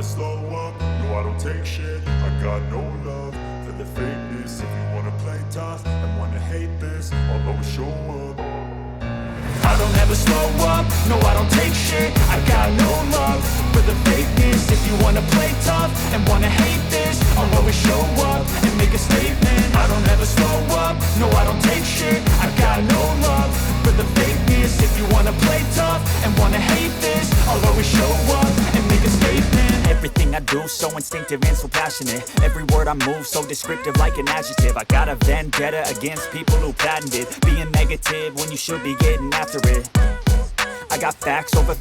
slow up, no I don't take shit. I got no love for the fakeness. If you wanna play tough and wanna hate this, I'll always show up. I don't ever slow up, no I don't take shit. I got no love for the fakeness. If you wanna play tough and wanna hate this, I'll always show up and make a statement. I don't ever slow up, no I don't take shit. I got no love for the fakeness. If you wanna play tough and wanna hate this, I'll always show up and make a statement. Everything I do so instinctive and so passionate. Every word I move so descriptive like an adjective. I got a vendetta against people who patented being negative when you should be getting after it. I got facts over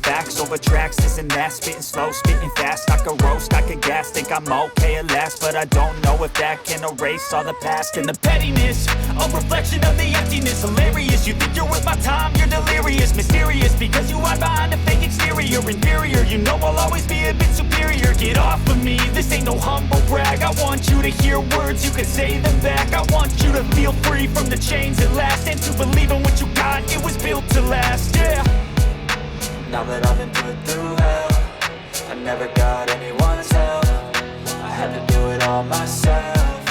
tracks, this and that. Spitting slow, spitting fast. I could roast, I could gas. Think I'm okay at last, but I don't know if that can erase all the past. And the pettiness, a reflection of the emptiness. Hilarious, you think you're worth my time, you're delirious. Mysterious, because you hide behind a fake exterior. Inferior, you know I'll always be a bit superior. Get off of me, this ain't no humble brag. I want you to hear words, you can say them back. I want you to feel free from the chains at last, and to believe in what you got, it was built to last, yeah. Now that I've been put through hell, I never got anyone's help. I had to do it all myself.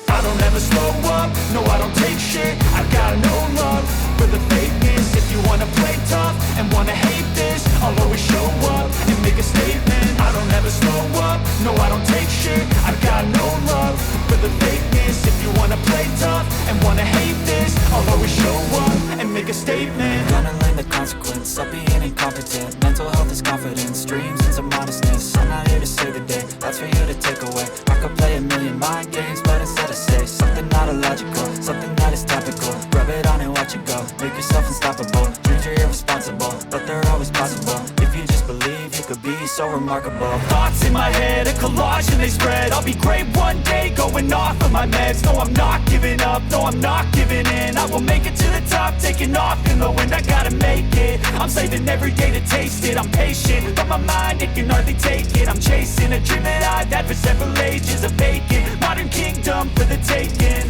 I don't ever slow up, no I don't take shit. I got no love for the fakeness. If you wanna play tough and wanna hate this, I'll always show up and make a statement. I don't ever slow up, no I don't take shit. I got no love for the fakeness. If you wanna play tough and wanna hate this, I'll always show up and make a statement. Gonna learn the consequence of being incompetent. Mental health is confidence, dreams and some modestness. I'm not here to save the day, that's for you to take away. I could play a million mind games, but instead I say something not illogical, something that is topical. Rub it on and watch it go, make yourself unstoppable. Dreams are irresponsible, but they're always possible. If you just believe, you could be so remarkable. Thoughts in my head, a collage and they spread. I'll be great one day, going off of my meds. No, I'm not giving up, no, I'm not giving in. I will make it to the top, taking off in the wind. I gotta make it, I'm saving every day to taste it. I'm patient, but my mind, it can hardly take it. I'm chasing a dream that I've had for several ages. A vacant, modern kingdom for the taking.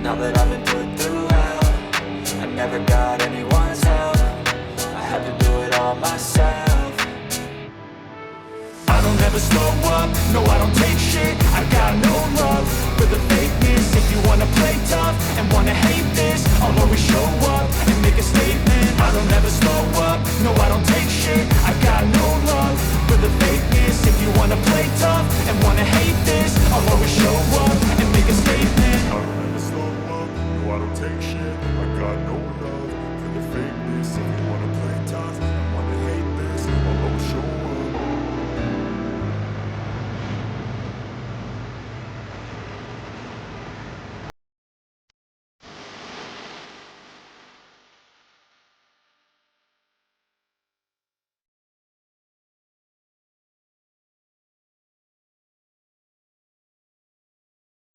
Now that I've been put through hell, I never got anyone's help. I had to do it all myself. I don't ever slow up, no I don't take shit. I got no love for the fakeness. If you wanna play tough and wanna hate this, I'll always show up and make a statement. I don't ever slow up, no I don't take shit. I got